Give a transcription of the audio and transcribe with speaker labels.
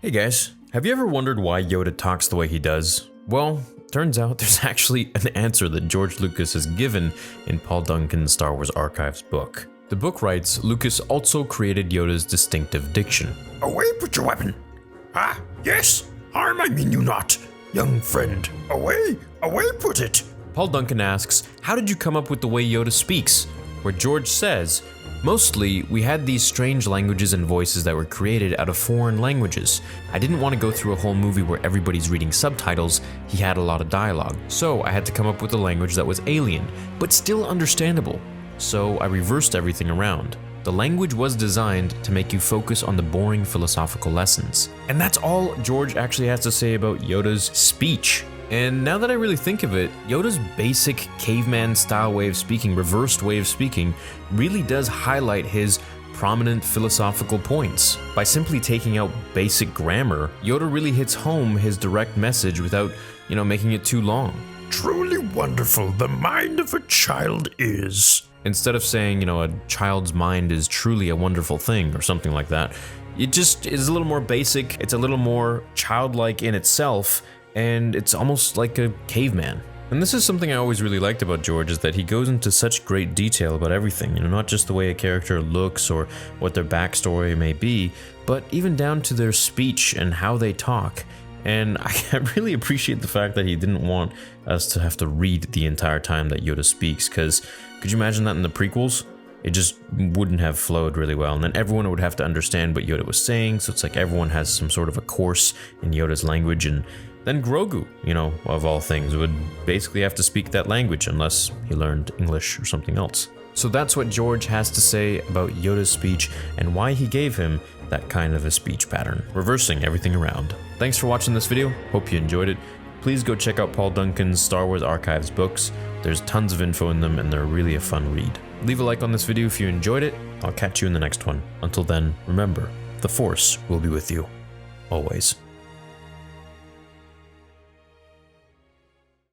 Speaker 1: Hey guys, have you ever wondered why Yoda talks the way he does? Well, turns out there's actually an answer that George Lucas has given in Paul Duncan's Star Wars Archives book. The book writes, Lucas also created Yoda's distinctive diction.
Speaker 2: Away put your weapon. Ah, yes, harm I mean you not, young friend. Away put it.
Speaker 1: Paul Duncan asks, how did you come up with the way Yoda speaks? Where George says, mostly, we had these strange languages and voices that were created out of foreign languages. I didn't want to go through a whole movie where everybody's reading subtitles. He had a lot of dialogue. So I had to come up with a language that was alien, but still understandable. So I reversed everything around. The language was designed to make you focus on the boring philosophical lessons. And that's all George actually has to say about Yoda's speech. And now that I really think of it, Yoda's basic caveman-style way of speaking, reversed way of speaking, really does highlight his prominent philosophical points. By simply taking out basic grammar, Yoda really hits home his direct message without, making it too long.
Speaker 2: Truly wonderful the mind of a child is.
Speaker 1: Instead of saying, a child's mind is truly a wonderful thing or something like that, it just is a little more basic, it's a little more childlike in itself, and it's almost like a caveman. And this is something I always really liked about George, is that he goes into such great detail about everything, not just the way a character looks or what their backstory may be, but even down to their speech and how they talk. And I really appreciate the fact that he didn't want us to have to read the entire time that Yoda speaks, because could you imagine that in the prequels? It just wouldn't have flowed really well, and then everyone would have to understand what Yoda was saying, so it's like everyone has some sort of a course in Yoda's language, and then Grogu, of all things, would basically have to speak that language unless he learned English or something else. So that's what George has to say about Yoda's speech and why he gave him that kind of a speech pattern, reversing everything around. Thanks for watching this video, hope you enjoyed it. Please go check out Paul Duncan's Star Wars Archives books. There's tons of info in them and they're really a fun read. Leave a like on this video if you enjoyed it. I'll catch you in the next one. Until then, remember, the Force will be with you, always.